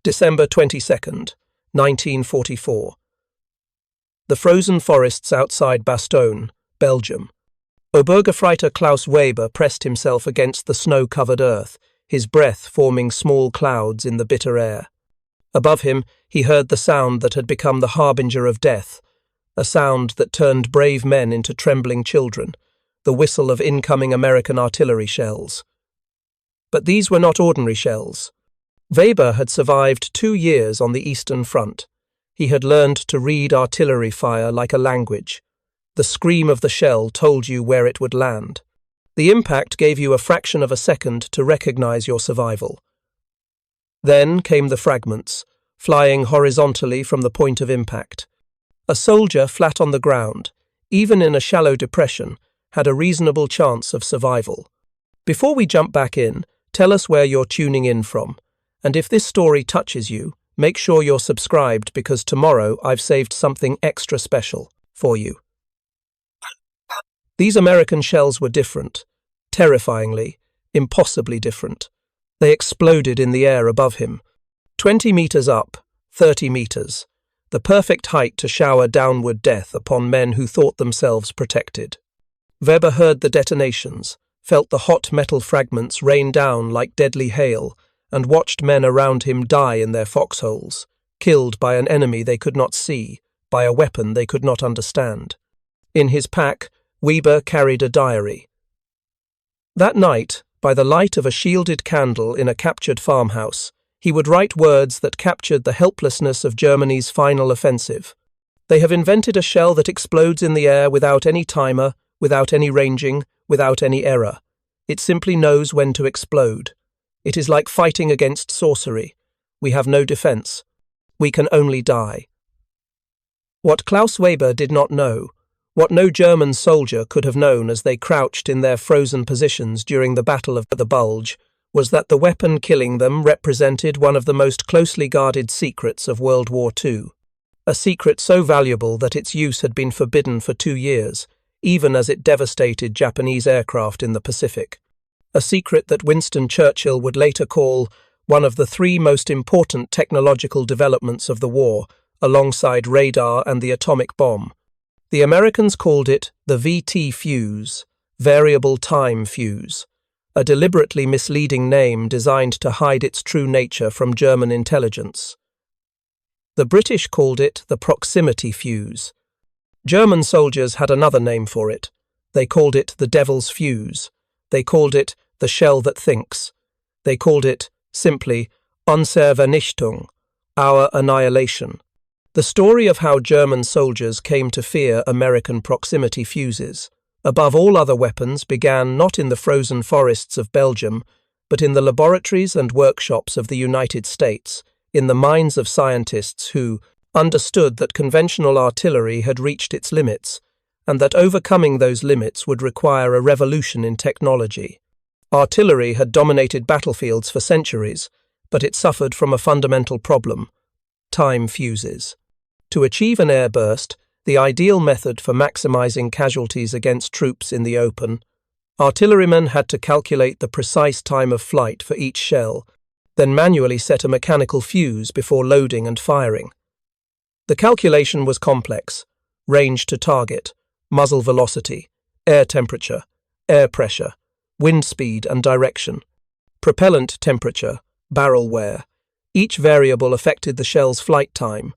December 22nd, 1944. The frozen forests outside Bastogne, Belgium. Obergefreiter Klaus Weber pressed himself against the snow-covered earth, his breath forming small clouds in the bitter air. Above him, he heard the sound that had become the harbinger of death, a sound that turned brave men into trembling children, the whistle of incoming American artillery shells. But these were not ordinary shells. Weber had survived 2 years on the Eastern Front. He had learned to read artillery fire like a language. The scream of the shell told you where it would land. The impact gave you a fraction of a second to recognize your survival. Then came the fragments, flying horizontally from the point of impact. A soldier flat on the ground, even in a shallow depression, had a reasonable chance of survival. Before we jump back in, tell us where you're tuning in from. And if this story touches you, make sure you're subscribed because tomorrow I've saved something extra special for you. These American shells were different. Terrifyingly, impossibly different. They exploded in the air above him. 20 meters up, 30 meters. The perfect height to shower downward death upon men who thought themselves protected. Weber heard the detonations, felt the hot metal fragments rain down like deadly hail, and watched men around him die in their foxholes, killed by an enemy they could not see, by a weapon they could not understand. In his pack, Weber carried a diary. That night, by the light of a shielded candle in a captured farmhouse, he would write words that captured the helplessness of Germany's final offensive. They have invented a shell that explodes in the air without any timer, without any ranging, without any error. It simply knows when to explode. It is like fighting against sorcery. We have no defense. We can only die. What Klaus Weber did not know, what no German soldier could have known as they crouched in their frozen positions during the Battle of the Bulge, was that the weapon killing them represented one of the most closely guarded secrets of World War II. A secret so valuable that its use had been forbidden for 2 years, even as it devastated Japanese aircraft in the Pacific. A secret that Winston Churchill would later call one of the 3 most important technological developments of the war, alongside radar and the atomic bomb. The Americans called it the VT fuse, variable time fuse, a deliberately misleading name designed to hide its true nature from German intelligence. The British called it the proximity fuse. German soldiers had another name for it. They called it the devil's fuse. They called it the shell that thinks. They called it, simply, unsere Vernichtung, our annihilation. The story of how German soldiers came to fear American proximity fuses, above all other weapons, began not in the frozen forests of Belgium, but in the laboratories and workshops of the United States, in the minds of scientists who understood that conventional artillery had reached its limits, and that overcoming those limits would require a revolution in technology. Artillery had dominated battlefields for centuries, but it suffered from a fundamental problem: time fuses. To achieve an airburst, the ideal method for maximizing casualties against troops in the open, artillerymen had to calculate the precise time of flight for each shell, then manually set a mechanical fuse before loading and firing. The calculation was complex: range to target, muzzle velocity, air temperature, air pressure, wind speed and direction, propellant temperature, barrel wear. Each variable affected the shell's flight time.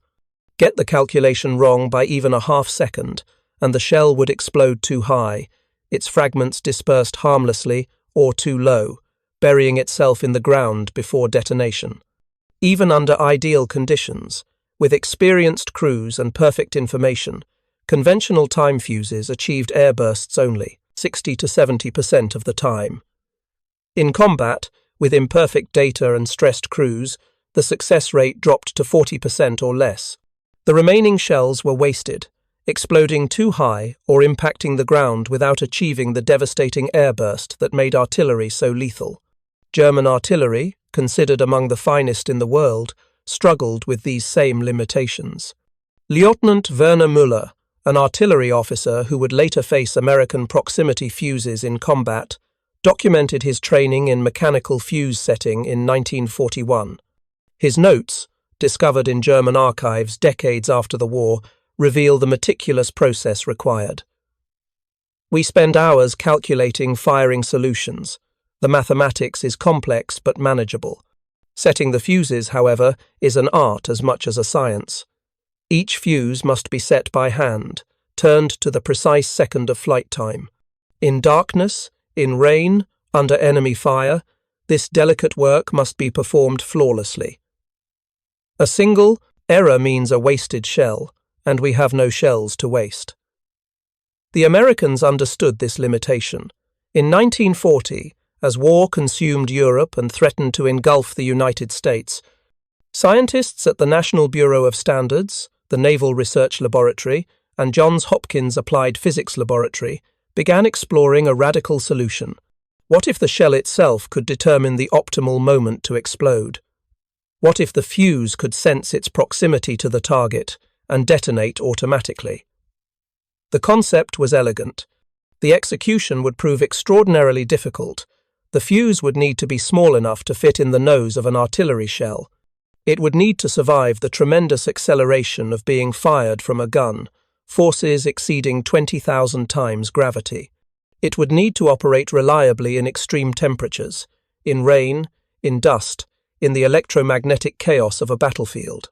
Get the calculation wrong by even a half second, and the shell would explode too high, its fragments dispersed harmlessly, or too low, burying itself in the ground before detonation. Even under ideal conditions, with experienced crews and perfect information, conventional time fuses achieved airbursts only 60 to 70% of the time. In combat, with imperfect data and stressed crews, the success rate dropped to 40% or less. The remaining shells were wasted, exploding too high or impacting the ground without achieving the devastating airburst that made artillery so lethal. German artillery, considered among the finest in the world, struggled with these same limitations. Lieutenant Werner Müller, an artillery officer who would later face American proximity fuses in combat, documented his training in mechanical fuse setting in 1941. His notes, discovered in German archives decades after the war, reveal the meticulous process required. We spend hours calculating firing solutions. The mathematics is complex but manageable. Setting the fuses, however, is an art as much as a science. Each fuse must be set by hand, turned to the precise second of flight time. In darkness, in rain, under enemy fire, this delicate work must be performed flawlessly. A single error means a wasted shell, and we have no shells to waste. The Americans understood this limitation. In 1940, as war consumed Europe and threatened to engulf the United States, scientists at the National Bureau of Standards, the Naval Research Laboratory, and Johns Hopkins Applied Physics Laboratory began exploring a radical solution. What if the shell itself could determine the optimal moment to explode? What if the fuse could sense its proximity to the target and detonate automatically? The concept was elegant. The execution would prove extraordinarily difficult. The fuse would need to be small enough to fit in the nose of an artillery shell. It would need to survive the tremendous acceleration of being fired from a gun, forces exceeding 20,000 times gravity. It would need to operate reliably in extreme temperatures, in rain, in dust, in the electromagnetic chaos of a battlefield.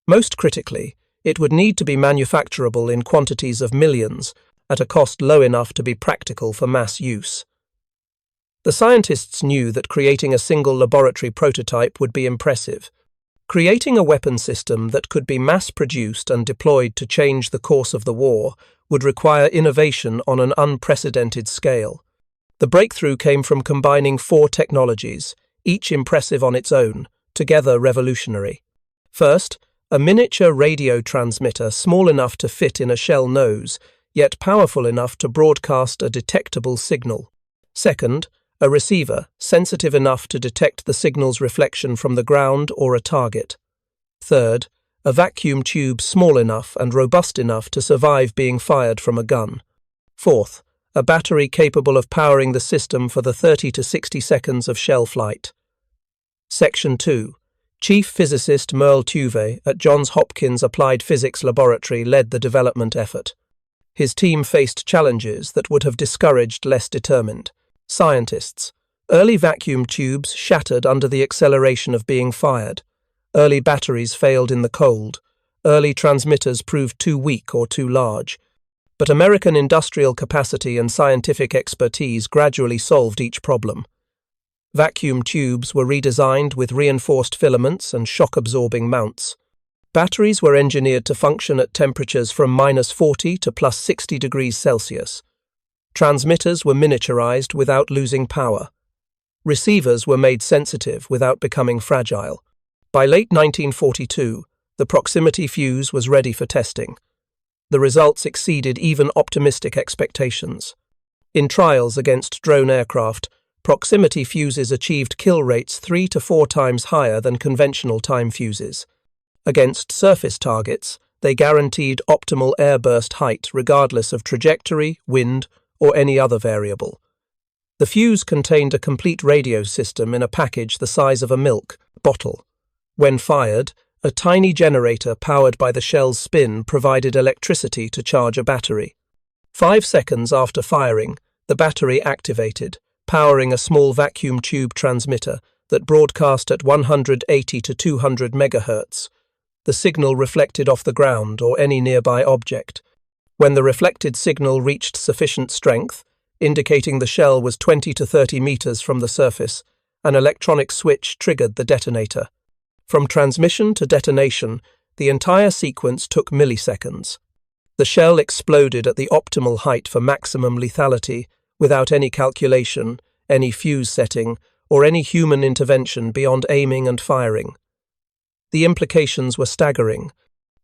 Most critically, it would need to be manufacturable in quantities of millions, at a cost low enough to be practical for mass use. The scientists knew that creating a single laboratory prototype would be impressive. Creating a weapon system that could be mass-produced and deployed to change the course of the war would require innovation on an unprecedented scale. The breakthrough came from combining 4 technologies, each impressive on its own, together revolutionary. First, a miniature radio transmitter small enough to fit in a shell nose, yet powerful enough to broadcast a detectable signal. Second, a receiver sensitive enough to detect the signal's reflection from the ground or a target. Third, a vacuum tube small enough and robust enough to survive being fired from a gun. Fourth, a battery capable of powering the system for the 30 to 60 seconds of shell flight. Section 2. Chief physicist Merle Tuve at Johns Hopkins Applied Physics Laboratory led the development effort. His team faced challenges that would have discouraged less determined scientists. Early vacuum tubes shattered under the acceleration of being fired. Early batteries failed in the cold. Early transmitters proved too weak or too large. But American industrial capacity and scientific expertise gradually solved each problem. Vacuum tubes were redesigned with reinforced filaments and shock-absorbing mounts. Batteries were engineered to function at temperatures from -40 to +60 degrees Celsius. Transmitters were miniaturized without losing power. Receivers were made sensitive without becoming fragile. By late 1942, the proximity fuse was ready for testing. The results exceeded even optimistic expectations. In trials against drone aircraft, proximity fuses achieved kill rates 3 to 4 times higher than conventional time fuses. Against surface targets, they guaranteed optimal airburst height regardless of trajectory, wind, or any other variable. The fuse contained a complete radio system in a package the size of a milk bottle. When fired, a tiny generator powered by the shell's spin provided electricity to charge a battery. 5 seconds after firing, the battery activated, powering a small vacuum tube transmitter that broadcast at 180 to 200 megahertz. The signal reflected off the ground or any nearby object. When the reflected signal reached sufficient strength, indicating the shell was 20 to 30 meters from the surface, an electronic switch triggered the detonator. From transmission to detonation, the entire sequence took milliseconds. The shell exploded at the optimal height for maximum lethality, without any calculation, any fuse setting, or any human intervention beyond aiming and firing. The implications were staggering.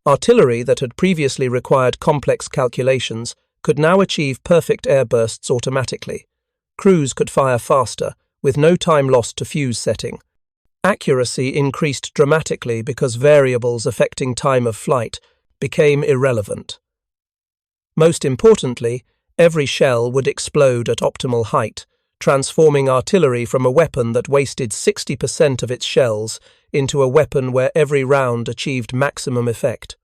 Artillery that had previously required complex calculations could now achieve perfect airbursts automatically. Crews could fire faster, with no time lost to fuse setting. Accuracy increased dramatically because variables affecting time of flight became irrelevant. Most importantly, every shell would explode at optimal height, transforming artillery from a weapon that wasted 60% of its shells into a weapon where every round achieved maximum effect.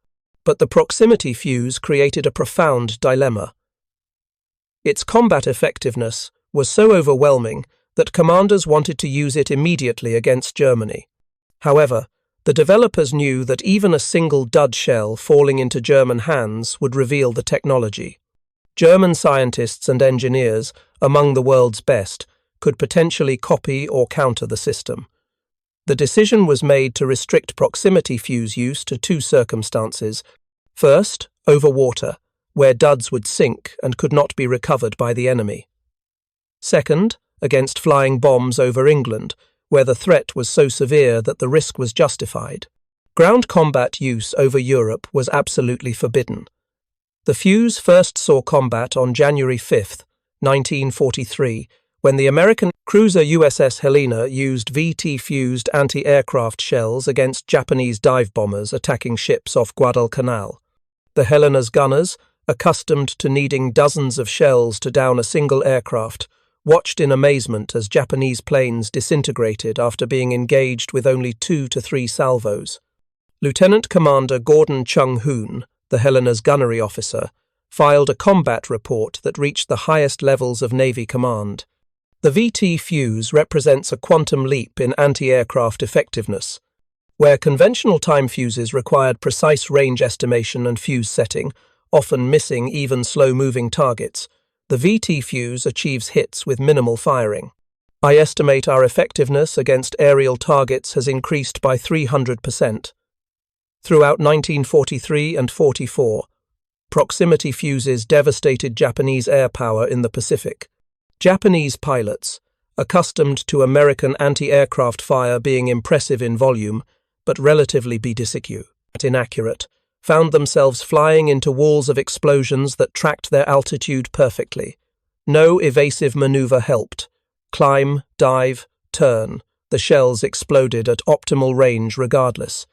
But the proximity fuse created a profound dilemma. Its combat effectiveness was so overwhelming that commanders wanted to use it immediately against Germany. However, the developers knew that even a single dud shell falling into German hands would reveal the technology. German scientists and engineers, among the world's best, could potentially copy or counter the system. The decision was made to restrict proximity fuse use to two circumstances. First, over water, where duds would sink and could not be recovered by the enemy. Second, against flying bombs over England, where the threat was so severe that the risk was justified. Ground combat use over Europe was absolutely forbidden. The fuse first saw combat on January 5, 1943, when the American cruiser USS Helena used VT-fused anti-aircraft shells against Japanese dive bombers attacking ships off Guadalcanal. The Helena's gunners, accustomed to needing dozens of shells to down a single aircraft, watched in amazement as Japanese planes disintegrated after being engaged with only 2 to 3 salvos. Lieutenant Commander Gordon Chung-hoon, the Helena's gunnery officer, filed a combat report that reached the highest levels of Navy command. The VT fuse represents a quantum leap in anti-aircraft effectiveness. Where conventional time fuses required precise range estimation and fuse setting, often missing even slow-moving targets, the VT fuse achieves hits with minimal firing. I estimate our effectiveness against aerial targets has increased by 300%. Throughout 1943 and 44, proximity fuses devastated Japanese air power in the Pacific. Japanese pilots, accustomed to American anti-aircraft fire being impressive in volume, but relatively inaccurate, found themselves flying into walls of explosions that tracked their altitude perfectly. No evasive maneuver helped. Climb, dive, turn. The shells exploded at optimal range regardless.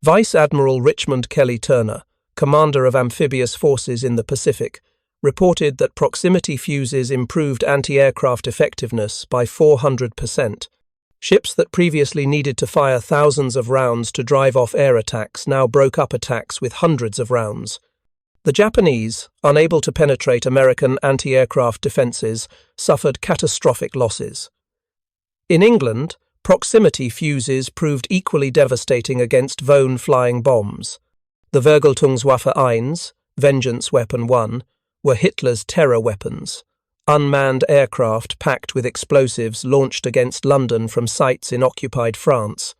Vice Admiral Richmond Kelly Turner, commander of amphibious forces in the Pacific, reported that proximity fuses improved anti-aircraft effectiveness by 400%. Ships that previously needed to fire thousands of rounds to drive off air attacks now broke up attacks with hundreds of rounds. The Japanese, unable to penetrate American anti-aircraft defenses, suffered catastrophic losses. In England, proximity fuses proved equally devastating against Vone flying bombs. The Vergeltungswaffe 1, Vengeance Weapon 1, were Hitler's terror weapons. Unmanned aircraft packed with explosives launched against London from sites in occupied France.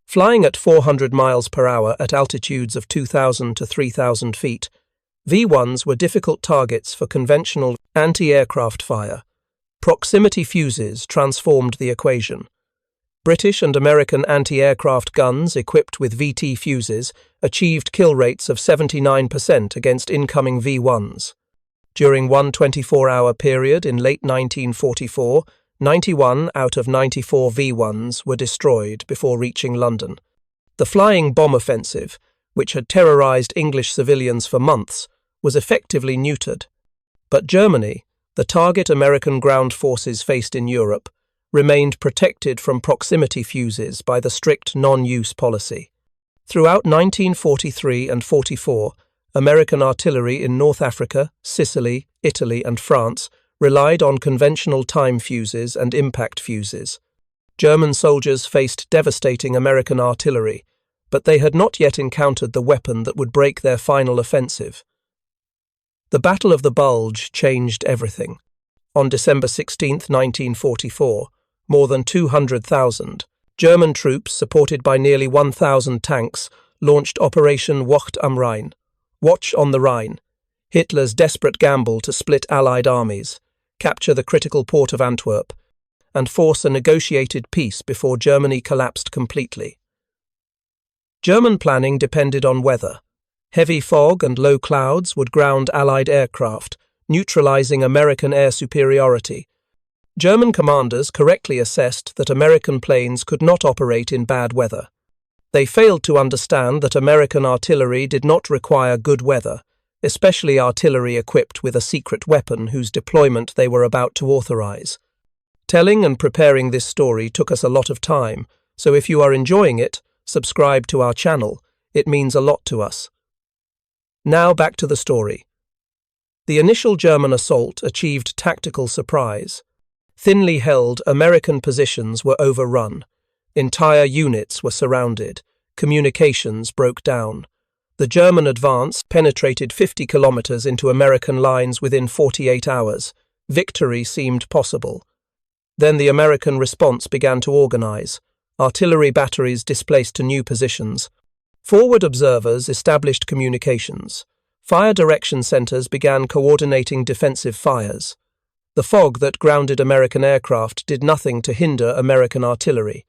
Flying at 400 miles per hour at altitudes of 2,000 to 3,000 feet, V-1s were difficult targets for conventional anti-aircraft fire. Proximity fuses transformed the equation. British and American anti-aircraft guns equipped with VT fuses achieved kill rates of 79% against incoming V-1s. During one 24-hour period in late 1944, 91 out of 94 V-1s were destroyed before reaching London. The flying bomb offensive, which had terrorized English civilians for months, was effectively neutered. But Germany, the target American ground forces faced in Europe, remained protected from proximity fuses by the strict non-use policy. Throughout 1943 and 44, American artillery in North Africa, Sicily, Italy, and France relied on conventional time fuses and impact fuses. German soldiers faced devastating American artillery, but they had not yet encountered the weapon that would break their final offensive. The Battle of the Bulge changed everything. On December 16, 1944, more than 200,000 German troops, supported by nearly 1,000 tanks, launched Operation Wacht am Rhein, Watch on the Rhine, Hitler's desperate gamble to split Allied armies, capture the critical port of Antwerp, and force a negotiated peace before Germany collapsed completely. German planning depended on weather. Heavy fog and low clouds would ground Allied aircraft, neutralizing American air superiority. German commanders correctly assessed that American planes could not operate in bad weather. They failed to understand that American artillery did not require good weather, especially artillery equipped with a secret weapon whose deployment they were about to authorize. Telling and preparing this story took us a lot of time, so if you are enjoying it, subscribe to our channel. It means a lot to us. Now back to the story. The initial German assault achieved tactical surprise. Thinly held American positions were overrun. Entire units were surrounded. Communications broke down. The German advance penetrated 50 kilometers into American lines within 48 hours. Victory seemed possible. Then the American response began to organize. Artillery batteries displaced to new positions. Forward observers established communications. Fire direction centers began coordinating defensive fires. The fog that grounded American aircraft did nothing to hinder American artillery.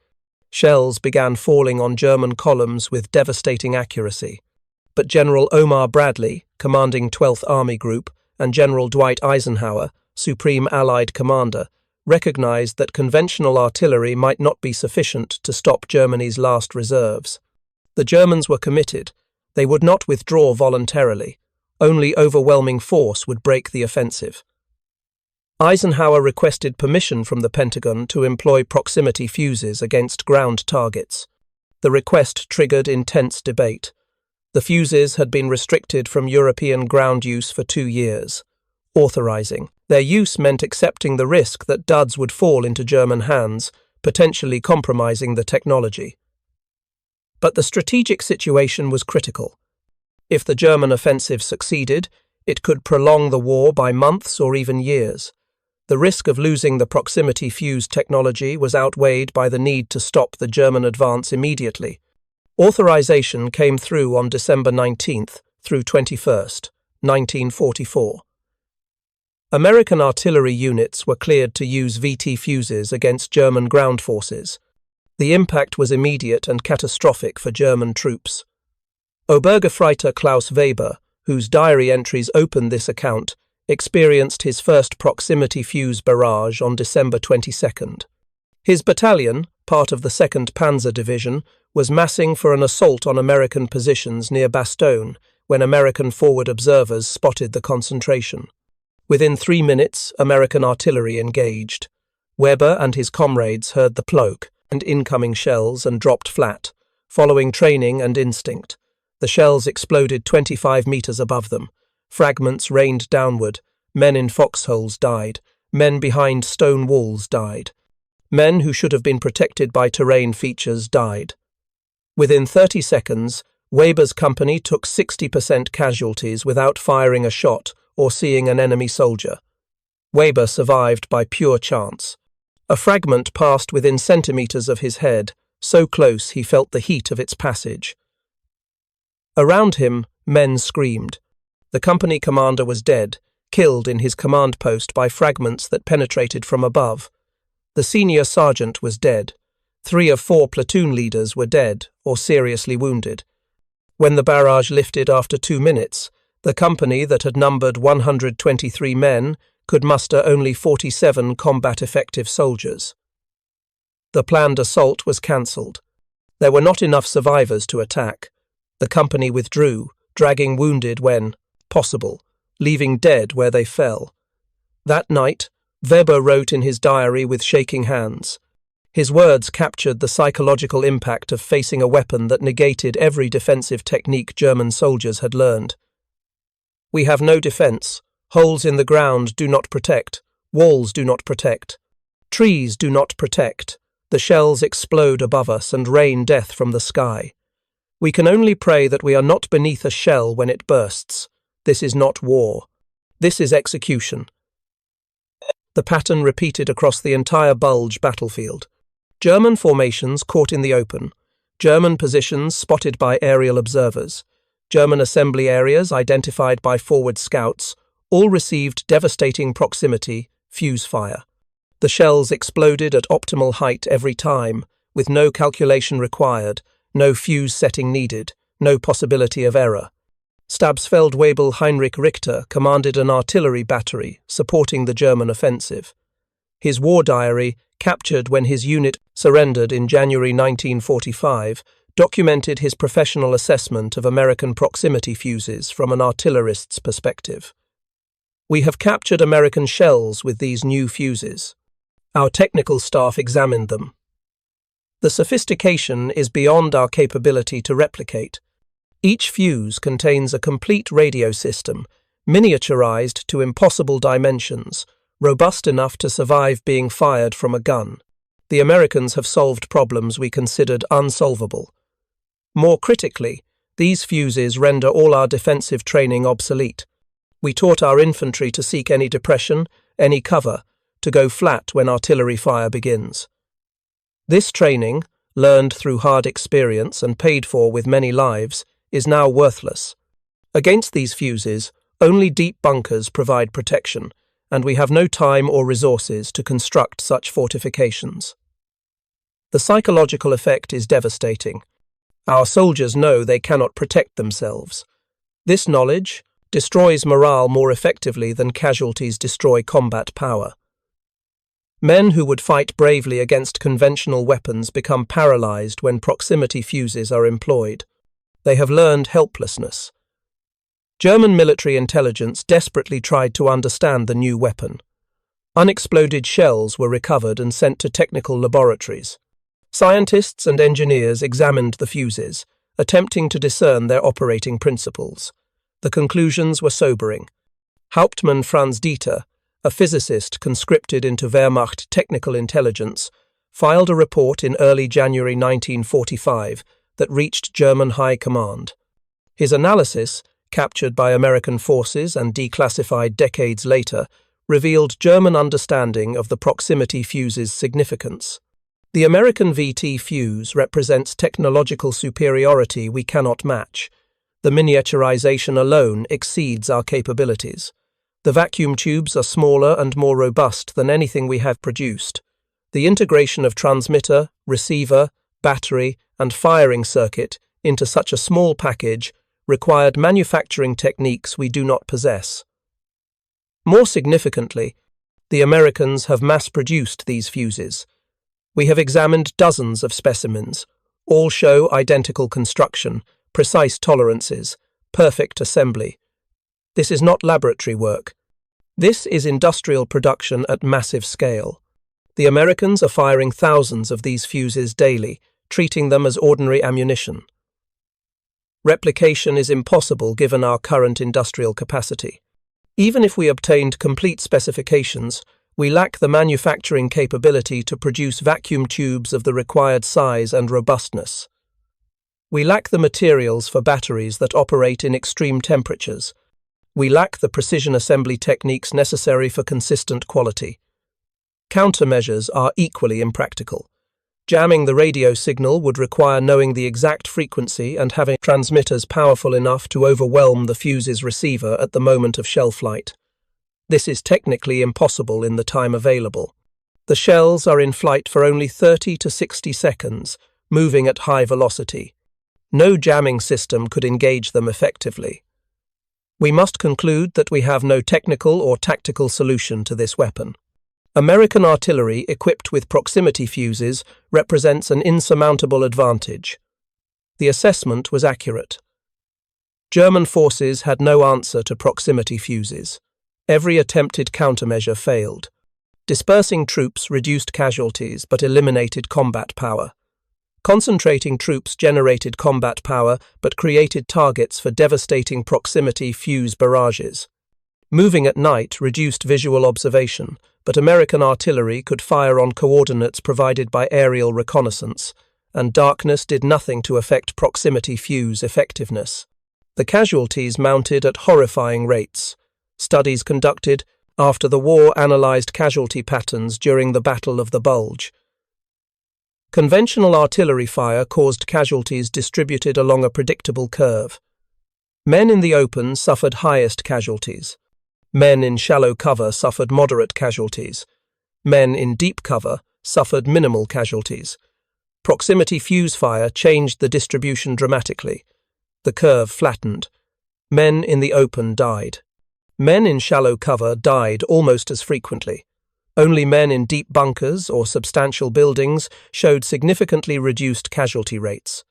Shells began falling on German columns with devastating accuracy. But General Omar Bradley, commanding 12th Army Group, and General Dwight Eisenhower, Supreme Allied Commander, recognized that conventional artillery might not be sufficient to stop Germany's last reserves. The Germans were committed. They would not withdraw voluntarily. Only overwhelming force would break the offensive. Eisenhower requested permission from the Pentagon to employ proximity fuses against ground targets. The request triggered intense debate. The fuses had been restricted from European ground use for 2 years. Authorizing their use meant accepting the risk that duds would fall into German hands, potentially compromising the technology. But the strategic situation was critical. If the German offensive succeeded, it could prolong the war by months or even years. The risk of losing the proximity fuse technology was outweighed by the need to stop the German advance immediately. Authorization came through on December 19th through 21st, 1944. American artillery units were cleared to use VT fuses against German ground forces. The impact was immediate and catastrophic for German troops. Obergefreiter Klaus Weber, whose diary entries open this account, experienced his first proximity fuse barrage on December 22nd. His battalion, part of the 2nd Panzer Division, was massing for an assault on American positions near Bastogne when American forward observers spotted the concentration. Within 3 minutes, American artillery engaged. Weber and his comrades heard the plug and incoming shells and dropped flat, following training and instinct. The shells exploded 25 meters above them. Fragments rained downward. Men in foxholes died. Men behind stone walls died. Men who should have been protected by terrain features died. Within 30 seconds, Weber's company took 60% casualties without firing a shot or seeing an enemy soldier. Weber survived by pure chance. A fragment passed within centimeters of his head, so close he felt the heat of its passage. Around him, men screamed. The company commander was dead, killed in his command post by fragments that penetrated from above. The senior sergeant was dead. 3 of 4 platoon leaders were dead or seriously wounded. When the barrage lifted after 2 minutes, the company that had numbered 123 men could muster only 47 combat-effective soldiers. The planned assault was cancelled. There were not enough survivors to attack. The company withdrew, dragging wounded when possible, leaving dead where they fell. That night, Weber wrote in his diary with shaking hands. His words captured the psychological impact of facing a weapon that negated every defensive technique German soldiers had learned. "We have no defense. Holes in the ground do not protect. Walls do not protect. Trees do not protect. The shells explode above us and rain death from the sky. We can only pray that we are not beneath a shell when it bursts. This is not war. This is execution." The pattern repeated across the entire Bulge battlefield. German formations caught in the open. German positions spotted by aerial observers. German assembly areas identified by forward scouts, all received devastating proximity, fuse fire. The shells exploded at optimal height every time, with no calculation required, no fuse setting needed, no possibility of error. Stabsfeldwebel Heinrich Richter commanded an artillery battery supporting the German offensive. His war diary, captured when his unit surrendered in January 1945, documented his professional assessment of American proximity fuses from an artillerist's perspective. "We have captured American shells with these new fuses. Our technical staff examined them. The sophistication is beyond our capability to replicate. Each fuse contains a complete radio system, miniaturized to impossible dimensions, robust enough to survive being fired from a gun. The Americans have solved problems we considered unsolvable. More critically, these fuses render all our defensive training obsolete. We taught our infantry to seek any depression, any cover, to go flat when artillery fire begins. This training, learned through hard experience and paid for with many lives, is now worthless. Against these fuses, only deep bunkers provide protection, and we have no time or resources to construct such fortifications. The psychological effect is devastating. Our soldiers know they cannot protect themselves. This knowledge destroys morale more effectively than casualties destroy combat power. Men who would fight bravely against conventional weapons become paralyzed when proximity fuses are employed. They have learned helplessness. German military intelligence desperately tried to understand the new weapon. Unexploded shells were recovered and sent to technical laboratories. Scientists and engineers examined the fuses, attempting to discern their operating principles. The conclusions were sobering. Hauptmann Franz Dieter, a physicist conscripted into Wehrmacht technical intelligence, filed a report in early January 1945 that reached German high command. His analysis, captured by American forces and declassified decades later, revealed German understanding of the proximity fuse's significance. The American VT fuse represents technological superiority we cannot match. The miniaturization alone exceeds our capabilities. The vacuum tubes are smaller and more robust than anything we have produced. The integration of transmitter, receiver, battery, and firing circuit into such a small package required manufacturing techniques we do not possess. More significantly, the Americans have mass-produced these fuses. We have examined dozens of specimens. All show identical construction, precise tolerances, perfect assembly. This is not laboratory work. This is industrial production at massive scale. The Americans are firing thousands of these fuses daily, treating them as ordinary ammunition. Replication is impossible given our current industrial capacity. Even if we obtained complete specifications, we lack the manufacturing capability to produce vacuum tubes of the required size and robustness. We lack the materials for batteries that operate in extreme temperatures. We lack the precision assembly techniques necessary for consistent quality. Countermeasures are equally impractical. Jamming the radio signal would require knowing the exact frequency and having transmitters powerful enough to overwhelm the fuse's receiver at the moment of shell flight. This is technically impossible in the time available. The shells are in flight for only 30 to 60 seconds, moving at high velocity. No jamming system could engage them effectively. We must conclude that we have no technical or tactical solution to this weapon. American artillery equipped with proximity fuses represents an insurmountable advantage. The assessment was accurate. German forces had no answer to proximity fuses. Every attempted countermeasure failed. Dispersing troops reduced casualties but eliminated combat power. Concentrating troops generated combat power but created targets for devastating proximity fuse barrages. Moving at night reduced visual observation, but American artillery could fire on coordinates provided by aerial reconnaissance, and darkness did nothing to affect proximity fuse effectiveness. The casualties mounted at horrifying rates. Studies conducted after the war analyzed casualty patterns during the Battle of the Bulge. Conventional artillery fire caused casualties distributed along a predictable curve. Men in the open suffered highest casualties. Men in shallow cover suffered moderate casualties. Men in deep cover suffered minimal casualties. Proximity fuse fire changed the distribution dramatically. The curve flattened. Men in the open died. Men in shallow cover died almost as frequently. Only men in deep bunkers or substantial buildings showed significantly reduced casualty rates.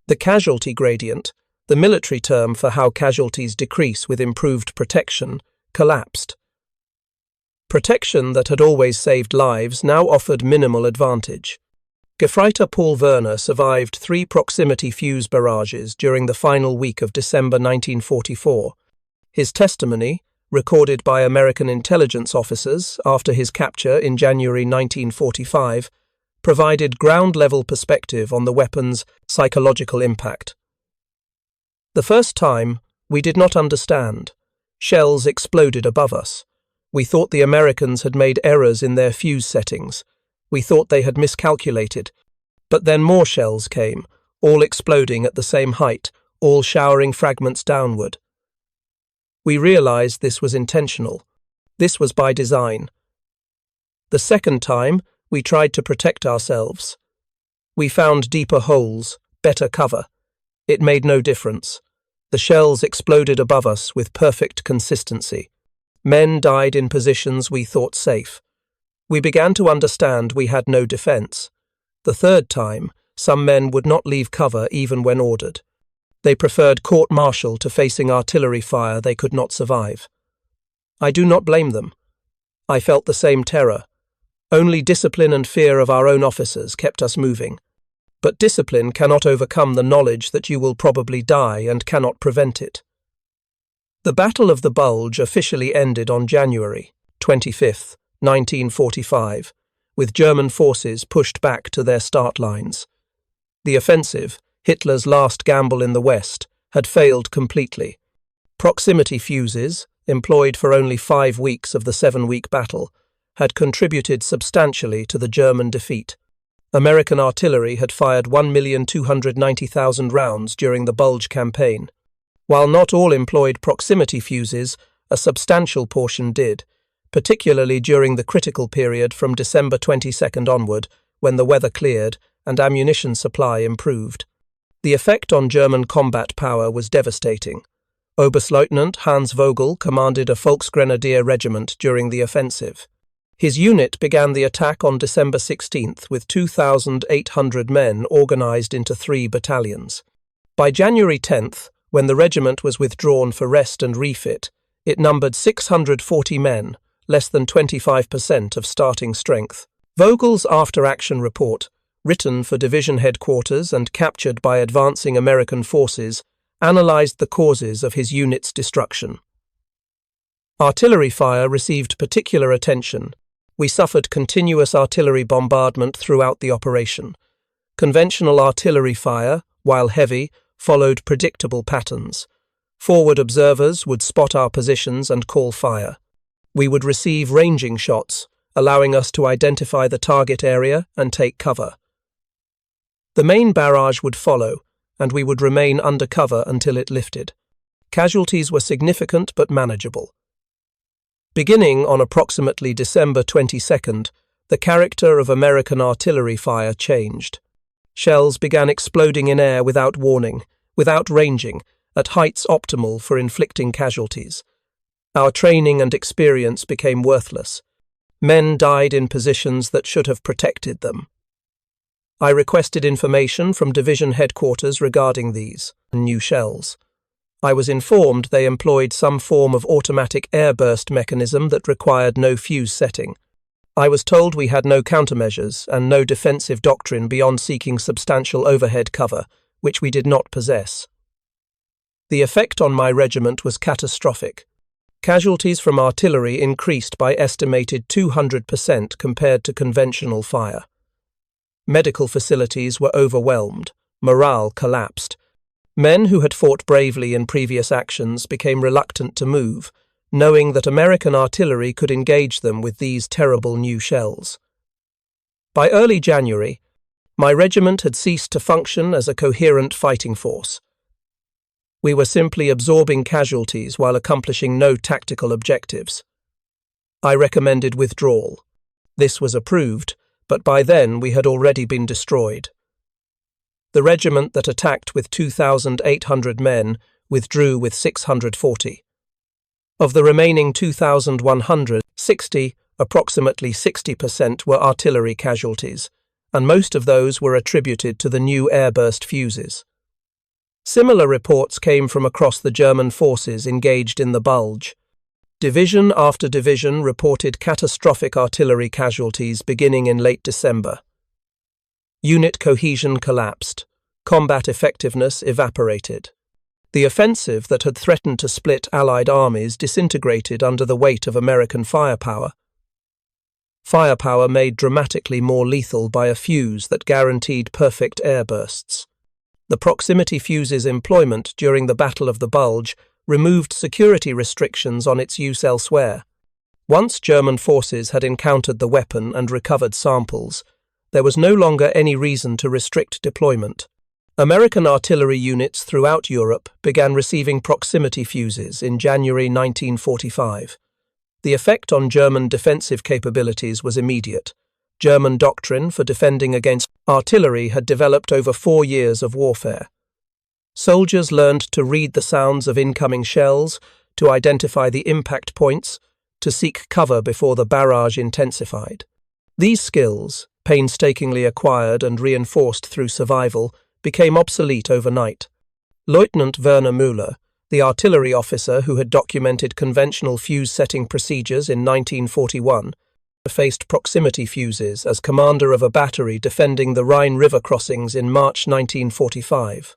The casualty gradient, the military term for how casualties decrease with improved protection, collapsed. Protection that had always saved lives now offered minimal advantage. Gefreiter Paul Werner survived 3 proximity fuse barrages during the final week of December 1944. His testimony, recorded by American intelligence officers after his capture in January 1945, provided ground-level perspective on the weapon's psychological impact. The first time, we did not understand. Shells exploded above us. We thought the Americans had made errors in their fuse settings. We thought they had miscalculated. But then more shells came, all exploding at the same height, all showering fragments downward. We realized this was intentional. This was by design. The second time, we tried to protect ourselves. We found deeper holes, better cover. It made no difference. The shells exploded above us with perfect consistency. Men died in positions we thought safe. We began to understand we had no defense. The third time, some men would not leave cover even when ordered. They preferred court-martial to facing artillery fire they could not survive. I do not blame them. I felt the same terror. Only discipline and fear of our own officers kept us moving. But discipline cannot overcome the knowledge that you will probably die and cannot prevent it. The Battle of the Bulge officially ended on January 25, 1945, with German forces pushed back to their start lines. The offensive, Hitler's last gamble in the West, had failed completely. Proximity fuses, employed for only 5 weeks of the 7-week battle, had contributed substantially to the German defeat. American artillery had fired 1,290,000 rounds during the Bulge campaign. While not all employed proximity fuses, a substantial portion did, particularly during the critical period from December 22 onward, when the weather cleared and ammunition supply improved. The effect on German combat power was devastating. Oberstleutnant Hans Vogel commanded a Volksgrenadier regiment during the offensive. His unit began the attack on December 16th with 2,800 men organized into 3 battalions. By January 10th, when the regiment was withdrawn for rest and refit, it numbered 640 men, less than 25% of starting strength. Vogel's after-action report, written for division headquarters and captured by advancing American forces, analyzed the causes of his unit's destruction. Artillery fire received particular attention. We suffered continuous artillery bombardment throughout the operation. Conventional artillery fire, while heavy, followed predictable patterns. Forward observers would spot our positions and call fire. We would receive ranging shots, allowing us to identify the target area and take cover. The main barrage would follow, and we would remain under cover until it lifted. Casualties were significant but manageable. Beginning on approximately December 22nd, the character of American artillery fire changed. Shells began exploding in air without warning, without ranging, at heights optimal for inflicting casualties. Our training and experience became worthless. Men died in positions that should have protected them. I requested information from division headquarters regarding these new shells. I was informed they employed some form of automatic airburst mechanism that required no fuse setting. I was told we had no countermeasures and no defensive doctrine beyond seeking substantial overhead cover, which we did not possess. The effect on my regiment was catastrophic. Casualties from artillery increased by estimated 200% compared to conventional fire. Medical facilities were overwhelmed. Morale collapsed. Men who had fought bravely in previous actions became reluctant to move, knowing that American artillery could engage them with these terrible new shells. By early January, my regiment had ceased to function as a coherent fighting force. We were simply absorbing casualties while accomplishing no tactical objectives. I recommended withdrawal. This was approved, but by then we had already been destroyed. The regiment that attacked with 2,800 men withdrew with 640. Of the remaining 2,160, approximately 60% were artillery casualties, and most of those were attributed to the new airburst fuses. Similar reports came from across the German forces engaged in the Bulge. Division after division reported catastrophic artillery casualties beginning in late December. Unit cohesion collapsed. Combat effectiveness evaporated. The offensive that had threatened to split Allied armies disintegrated under the weight of American firepower. Firepower made dramatically more lethal by a fuse that guaranteed perfect air bursts. The proximity fuse's employment during the Battle of the Bulge removed security restrictions on its use elsewhere. Once German forces had encountered the weapon and recovered samples, there was no longer any reason to restrict deployment. American artillery units throughout Europe began receiving proximity fuses in January 1945. The effect on German defensive capabilities was immediate. German doctrine for defending against artillery had developed over 4 years of warfare. Soldiers learned to read the sounds of incoming shells, to identify the impact points, to seek cover before the barrage intensified. These skills, painstakingly acquired and reinforced through survival, became obsolete overnight. Lieutenant Werner Müller, the artillery officer who had documented conventional fuse-setting procedures in 1941, faced proximity fuses as commander of a battery defending the Rhine River crossings in March 1945.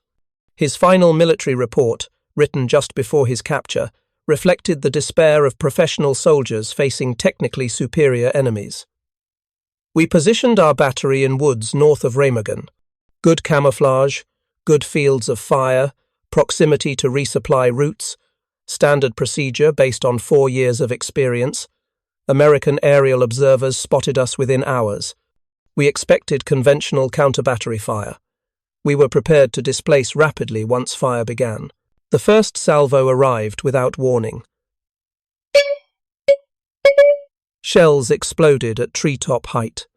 His final military report, written just before his capture, reflected the despair of professional soldiers facing technically superior enemies. We positioned our battery in woods north of Remagen. Good camouflage, good fields of fire, proximity to resupply routes, standard procedure based on 4 years of experience. American aerial observers spotted us within hours. We expected conventional counter-battery fire. We were prepared to displace rapidly once fire began. The first salvo arrived without warning. Shells exploded at treetop height.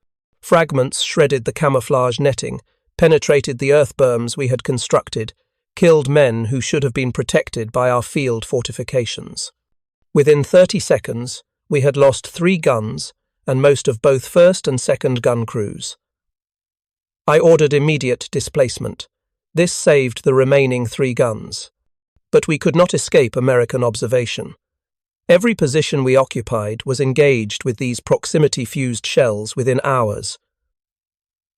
Fragments shredded the camouflage netting, penetrated the earth berms we had constructed, killed men who should have been protected by our field fortifications. Within 30 seconds, we had lost 3 guns and most of both first and second gun crews. I ordered immediate displacement. This saved the remaining 3 guns. But we could not escape American observation. Every position we occupied was engaged with these proximity-fused shells within hours.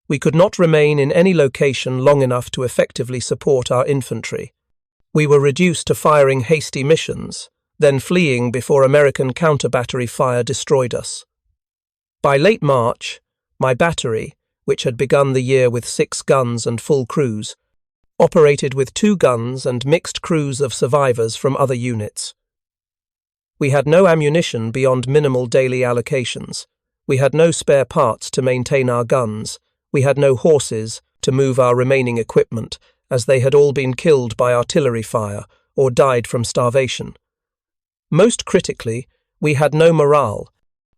We could not remain in any location long enough to effectively support our infantry. We were reduced to firing hasty missions, then fleeing before American counter-battery fire destroyed us. By late March, my battery, which had begun the year with 6 guns and full crews, operated with 2 guns and mixed crews of survivors from other units. We had no ammunition beyond minimal daily allocations. We had no spare parts to maintain our guns. We had no horses to move our remaining equipment, as they had all been killed by artillery fire or died from starvation. Most critically, we had no morale.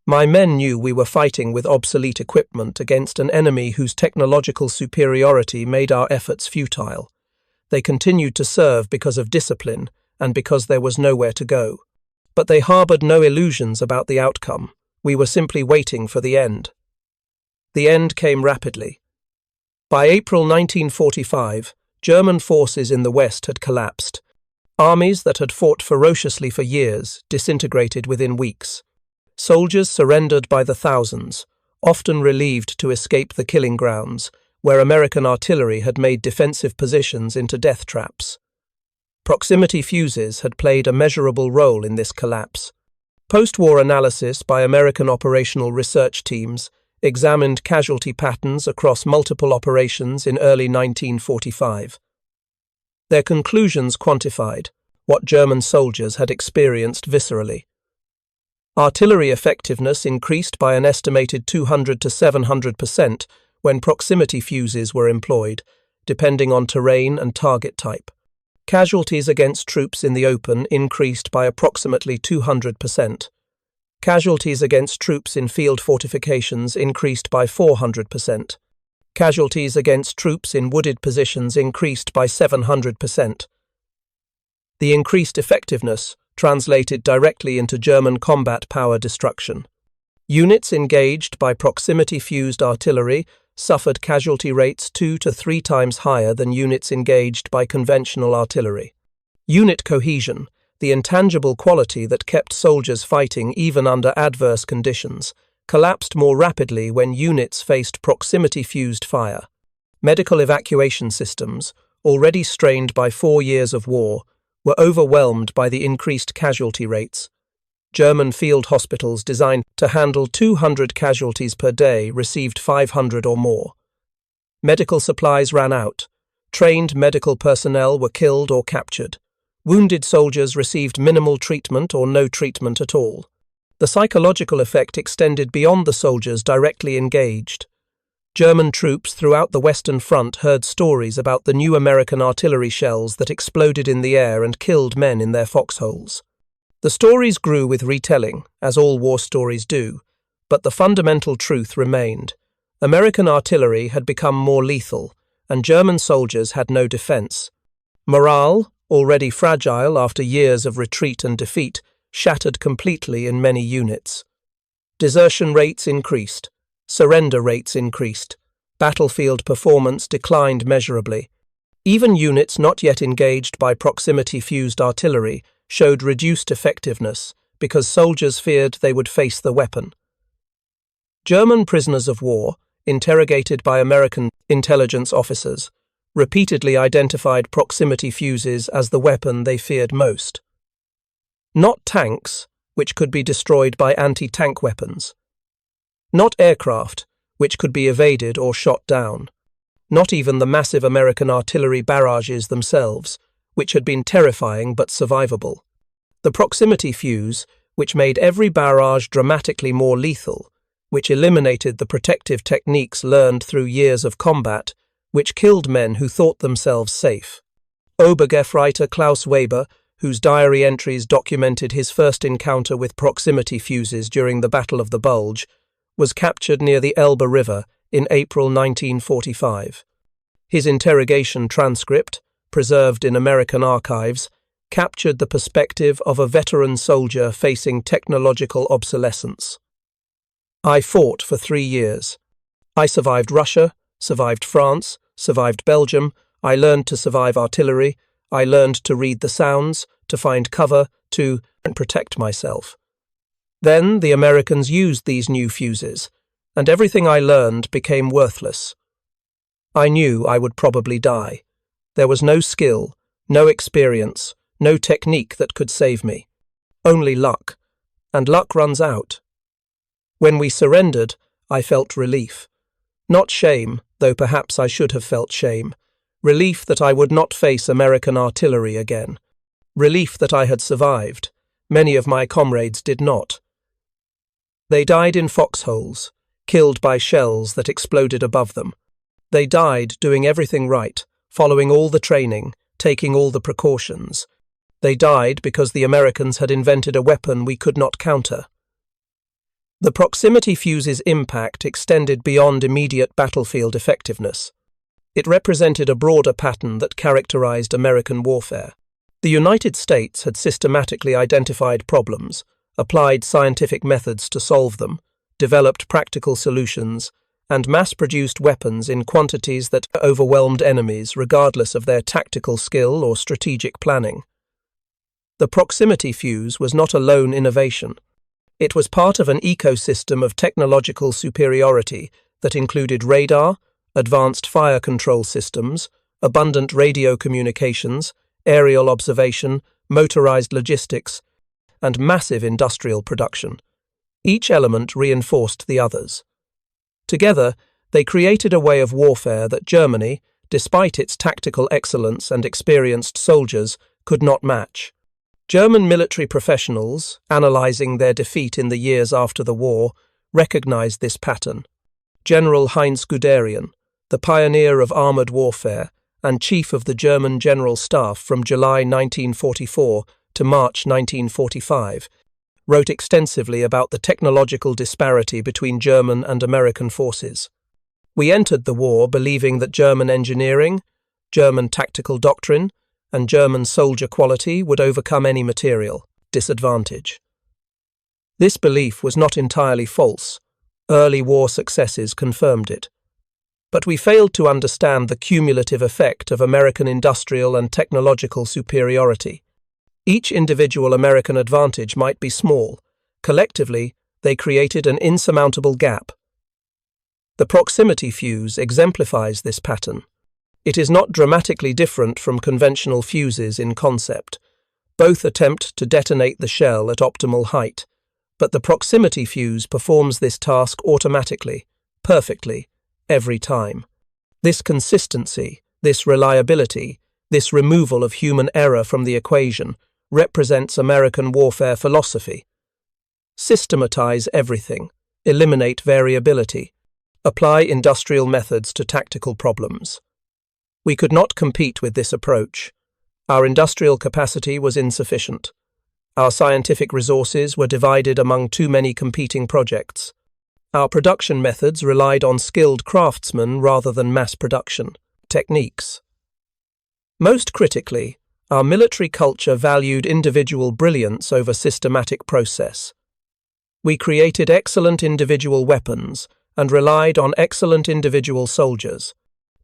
My men knew we were fighting with obsolete equipment against an enemy whose technological superiority made our efforts futile. They continued to serve because of discipline and because there was nowhere to go. But they harbored no illusions about the outcome. We were simply waiting for the end. The end came rapidly. By April 1945, German forces in the West had collapsed. Armies that had fought ferociously for years disintegrated within weeks. Soldiers surrendered by the thousands, often relieved to escape the killing grounds, where American artillery had made defensive positions into death traps. Proximity fuses had played a measurable role in this collapse. Post-war analysis by American operational research teams examined casualty patterns across multiple operations in early 1945. Their conclusions quantified what German soldiers had experienced viscerally. Artillery effectiveness increased by an estimated 200 to 700% when proximity fuses were employed, depending on terrain and target type. Casualties against troops in the open increased by approximately 200%. Casualties against troops in field fortifications increased by 400%. Casualties against troops in wooded positions increased by 700%. The increased effectiveness translated directly into German combat power destruction. Units engaged by proximity-fused artillery suffered casualty rates 2 to 3 times higher than units engaged by conventional artillery. Unit cohesion, the intangible quality that kept soldiers fighting even under adverse conditions, collapsed more rapidly when units faced proximity-fused fire. Medical evacuation systems, already strained by 4 years of war, were overwhelmed by the increased casualty rates. German field hospitals designed to handle 200 casualties per day received 500 or more. Medical supplies ran out. Trained medical personnel were killed or captured. Wounded soldiers received minimal treatment or no treatment at all. The psychological effect extended beyond the soldiers directly engaged. German troops throughout the Western Front heard stories about the new American artillery shells that exploded in the air and killed men in their foxholes. The stories grew with retelling, as all war stories do, but the fundamental truth remained. American artillery had become more lethal, and German soldiers had no defense. Morale, already fragile after years of retreat and defeat, shattered completely in many units. Desertion rates increased. Surrender rates increased. Battlefield performance declined measurably. Even units not yet engaged by proximity-fused artillery showed reduced effectiveness because soldiers feared they would face the weapon. German prisoners of war, interrogated by American intelligence officers, repeatedly identified proximity fuses as the weapon they feared most. Not tanks, which could be destroyed by anti-tank weapons. Not aircraft, which could be evaded or shot down. Not even the massive American artillery barrages themselves, which had been terrifying but survivable. The proximity fuse, which made every barrage dramatically more lethal, which eliminated the protective techniques learned through years of combat, which killed men who thought themselves safe. Obergefreiter Klaus Weber, whose diary entries documented his first encounter with proximity fuses during the Battle of the Bulge, was captured near the Elbe River in April 1945. His interrogation transcript, preserved in American archives, captured the perspective of a veteran soldier facing technological obsolescence. I fought for 3 years. I survived Russia, survived France, survived Belgium. I learned to survive artillery. I learned to read the sounds, to find cover, to protect myself. Then the Americans used these new fuses, and everything I learned became worthless. I knew I would probably die. There was no skill, no experience, no technique that could save me. Only luck, and luck runs out. When we surrendered, I felt relief. Not shame, though perhaps I should have felt shame. Relief that I would not face American artillery again. Relief that I had survived. Many of my comrades did not. They died in foxholes, killed by shells that exploded above them. They died doing everything right, following all the training, taking all the precautions. They died because the Americans had invented a weapon we could not counter. The proximity fuse's impact extended beyond immediate battlefield effectiveness. It represented a broader pattern that characterized American warfare. The United States had systematically identified problems, applied scientific methods to solve them, developed practical solutions, and mass-produced weapons in quantities that overwhelmed enemies regardless of their tactical skill or strategic planning. The proximity fuse was not a lone innovation. It was part of an ecosystem of technological superiority that included radar, advanced fire control systems, abundant radio communications, aerial observation, motorized logistics, and massive industrial production. Each element reinforced the others. Together, they created a way of warfare that Germany, despite its tactical excellence and experienced soldiers, could not match. German military professionals, analyzing their defeat in the years after the war, recognized this pattern. General Heinz Guderian, the pioneer of armored warfare and chief of the German General Staff from July 1944 to March 1945, wrote extensively about the technological disparity between German and American forces. We entered the war believing that German engineering, German tactical doctrine, and German soldier quality would overcome any material disadvantage. This belief was not entirely false. Early war successes confirmed it. But we failed to understand the cumulative effect of American industrial and technological superiority. Each individual American advantage might be small. Collectively, they created an insurmountable gap. The proximity fuse exemplifies this pattern. It is not dramatically different from conventional fuses in concept. Both attempt to detonate the shell at optimal height, but the proximity fuse performs this task automatically, perfectly, every time. This consistency, this reliability, this removal of human error from the equation represents American warfare philosophy. Systematize everything, eliminate variability, apply industrial methods to tactical problems. We could not compete with this approach. Our industrial capacity was insufficient. Our scientific resources were divided among too many competing projects. Our production methods relied on skilled craftsmen rather than mass production techniques. Most critically, our military culture valued individual brilliance over systematic process. We created excellent individual weapons and relied on excellent individual soldiers.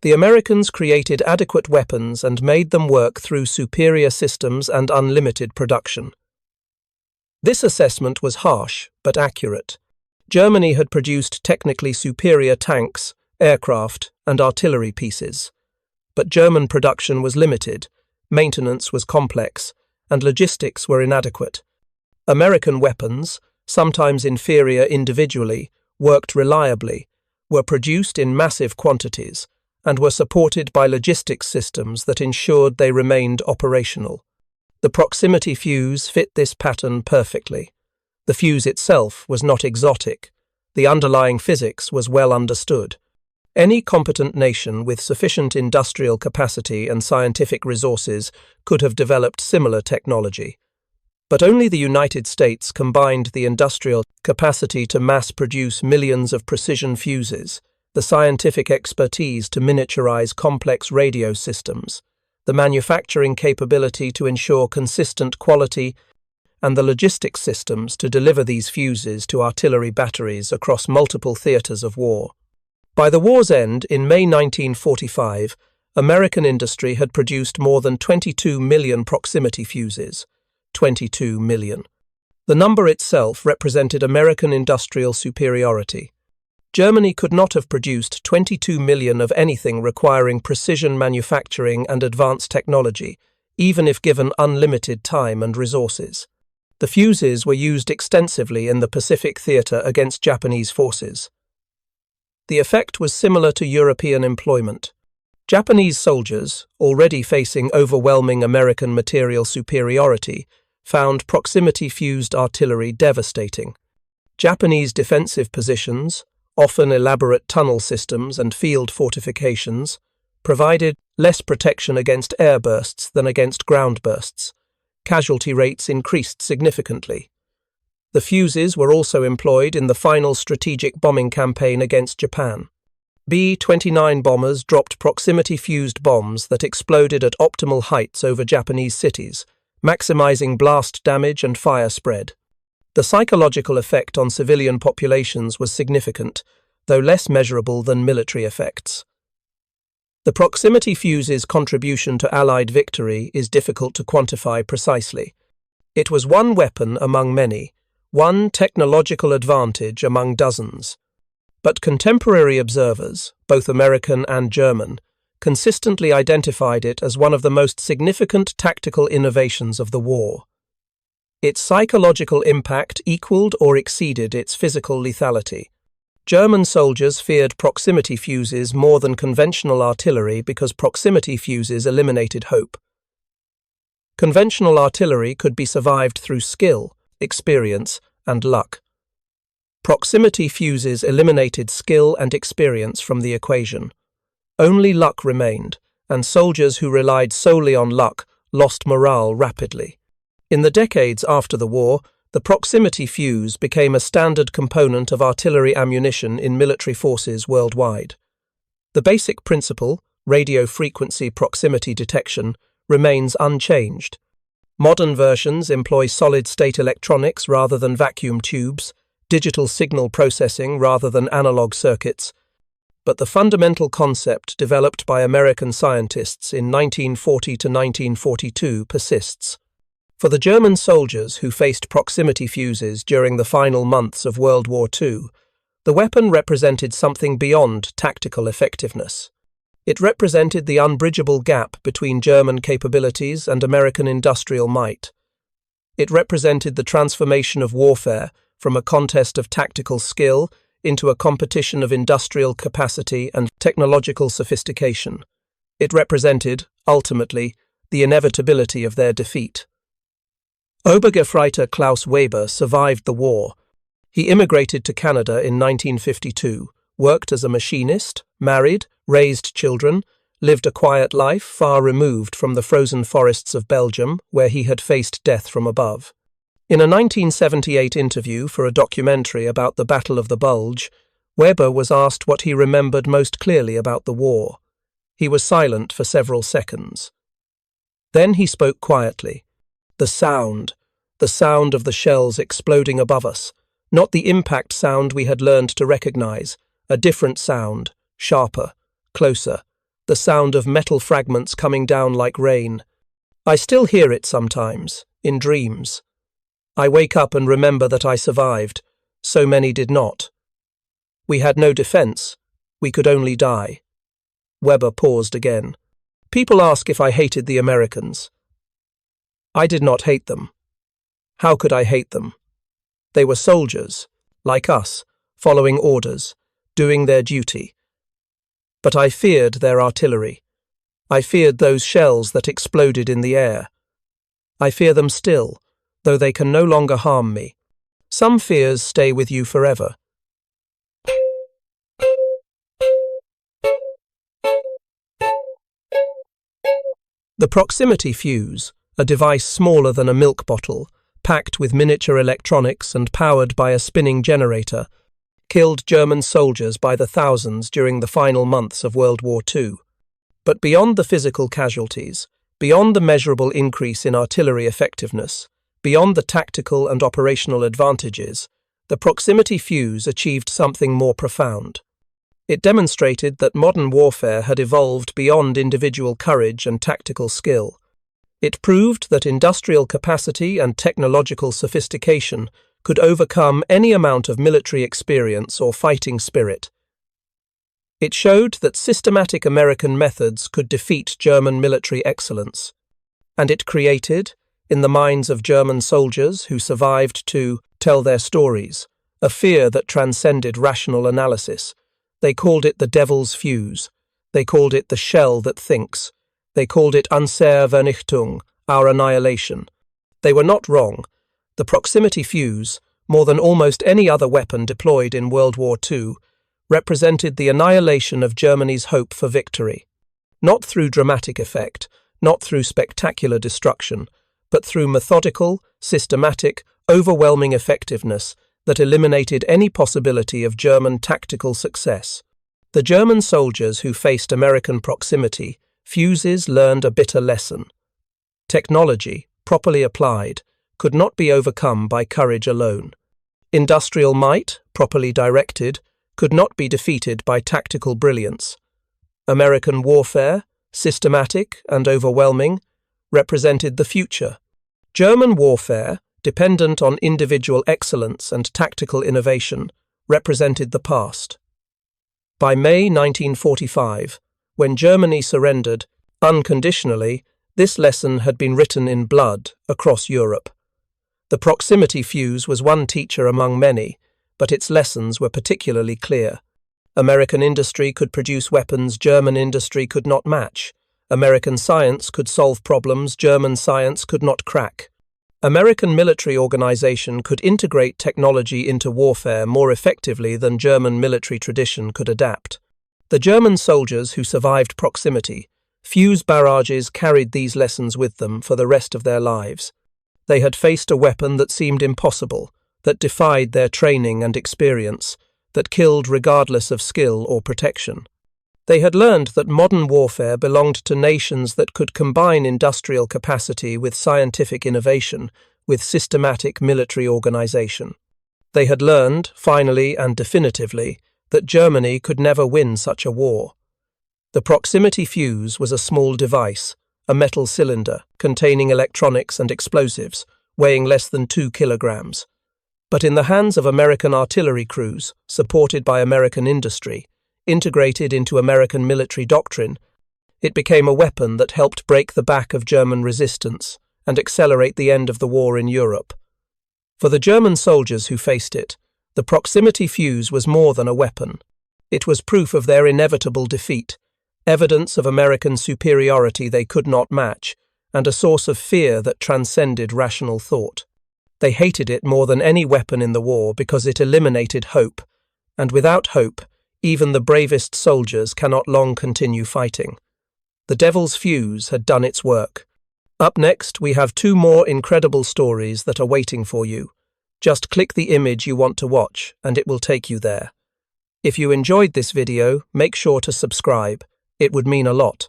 The Americans created adequate weapons and made them work through superior systems and unlimited production. This assessment was harsh but accurate. Germany had produced technically superior tanks, aircraft, and artillery pieces. But German production was limited, maintenance was complex, and logistics were inadequate. American weapons, sometimes inferior individually, worked reliably, were produced in massive quantities, and were supported by logistics systems that ensured they remained operational. The proximity fuse fit this pattern perfectly. The fuse itself was not exotic. The underlying physics was well understood. Any competent nation with sufficient industrial capacity and scientific resources could have developed similar technology. But only the United States combined the industrial capacity to mass-produce millions of precision fuses, the scientific expertise to miniaturize complex radio systems, the manufacturing capability to ensure consistent quality, and the logistics systems to deliver these fuses to artillery batteries across multiple theaters of war. By the war's end, in May 1945, American industry had produced more than 22 million proximity fuses. 22 million. The number itself represented American industrial superiority. Germany could not have produced 22 million of anything requiring precision manufacturing and advanced technology, even if given unlimited time and resources. The fuses were used extensively in the Pacific Theater against Japanese forces. The effect was similar to European employment. Japanese soldiers, already facing overwhelming American material superiority, found proximity-fused artillery devastating. Japanese defensive positions, often elaborate tunnel systems and field fortifications, provided less protection against air bursts than against ground bursts. Casualty rates increased significantly. The fuses were also employed in the final strategic bombing campaign against Japan. B-29 bombers dropped proximity-fused bombs that exploded at optimal heights over Japanese cities, maximizing blast damage and fire spread. The psychological effect on civilian populations was significant, though less measurable than military effects. The proximity fuse's contribution to Allied victory is difficult to quantify precisely. It was one weapon among many, one technological advantage among dozens. But contemporary observers, both American and German, consistently identified it as one of the most significant tactical innovations of the war. Its psychological impact equaled or exceeded its physical lethality. German soldiers feared proximity fuses more than conventional artillery because proximity fuses eliminated hope. Conventional artillery could be survived through skill, experience, and luck. Proximity fuses eliminated skill and experience from the equation. Only luck remained, and soldiers who relied solely on luck lost morale rapidly. In the decades after the war, the proximity fuse became a standard component of artillery ammunition in military forces worldwide. The basic principle, radio frequency proximity detection, remains unchanged. Modern versions employ solid-state electronics rather than vacuum tubes, digital signal processing rather than analog circuits, but the fundamental concept developed by American scientists in 1940 to 1942 persists. For the German soldiers who faced proximity fuses during the final months of World War II, The weapon represented something beyond tactical effectiveness. It represented the unbridgeable gap between German capabilities and American industrial might. It represented the transformation of warfare from a contest of tactical skill into a competition of industrial capacity and technological sophistication. It represented, ultimately, the inevitability of their defeat. Obergefreiter Klaus Weber survived the war. He immigrated to Canada in 1952, worked as a machinist, married, raised children, lived a quiet life far removed from the frozen forests of Belgium, where he had faced death from above. In a 1978 interview for a documentary about the Battle of the Bulge, Weber was asked what he remembered most clearly about the war. He was silent for several seconds. Then he spoke quietly. The sound of the shells exploding above us, not the impact sound we had learned to recognize, a different sound, sharper, closer, the sound of metal fragments coming down like rain. I still hear it sometimes, in dreams. I wake up and remember that I survived. So many did not. We had no defense. We could only die. Weber paused again. People ask if I hated the Americans. I did not hate them. How could I hate them? They were soldiers, like us, following orders, doing their duty. But I feared their artillery. I feared those shells that exploded in the air. I fear them still, though they can no longer harm me. Some fears stay with you forever. The proximity fuse, a device smaller than a milk bottle, packed with miniature electronics and powered by a spinning generator, killed German soldiers by the thousands during the final months of World War II. But beyond the physical casualties, beyond the measurable increase in artillery effectiveness, beyond the tactical and operational advantages, the proximity fuse achieved something more profound. It demonstrated that modern warfare had evolved beyond individual courage and tactical skill. It proved that industrial capacity and technological sophistication could overcome any amount of military experience or fighting spirit. It showed that systematic American methods could defeat German military excellence. And it created, in the minds of German soldiers who survived to tell their stories, a fear that transcended rational analysis. They called it the devil's fuse. They called it the shell that thinks. They called it unsere Vernichtung, our annihilation. They were not wrong. The proximity fuse, more than almost any other weapon deployed in World War II, represented the annihilation of Germany's hope for victory. Not through dramatic effect, not through spectacular destruction, but through methodical, systematic, overwhelming effectiveness that eliminated any possibility of German tactical success. The German soldiers who faced American proximity fuses learned a bitter lesson. Technology, properly applied, could not be overcome by courage alone. Industrial might, properly directed, could not be defeated by tactical brilliance. American warfare, systematic and overwhelming, represented the future. German warfare, dependent on individual excellence and tactical innovation, represented the past. By May 1945, when Germany surrendered, unconditionally, this lesson had been written in blood across Europe. The proximity fuse was one teacher among many, but its lessons were particularly clear. American industry could produce weapons German industry could not match. American science could solve problems German science could not crack. American military organization could integrate technology into warfare more effectively than German military tradition could adapt. The German soldiers who survived proximity, fuse barrages carried these lessons with them for the rest of their lives. They had faced a weapon that seemed impossible, that defied their training and experience, that killed regardless of skill or protection. They had learned that modern warfare belonged to nations that could combine industrial capacity with scientific innovation, with systematic military organization. They had learned, finally and definitively, that Germany could never win such a war. The proximity fuse was a small device, a metal cylinder containing electronics and explosives, weighing less than 2 kilograms. But in the hands of American artillery crews, supported by American industry, integrated into American military doctrine, it became a weapon that helped break the back of German resistance and accelerate the end of the war in Europe. For the German soldiers who faced it, the proximity fuse was more than a weapon. It was proof of their inevitable defeat, evidence of American superiority they could not match, and a source of fear that transcended rational thought. They hated it more than any weapon in the war because it eliminated hope, and without hope, even the bravest soldiers cannot long continue fighting. The Devil's Fuse had done its work. Up next, we have 2 more incredible stories that are waiting for you. Just click the image you want to watch, and it will take you there. If you enjoyed this video, make sure to subscribe. It would mean a lot.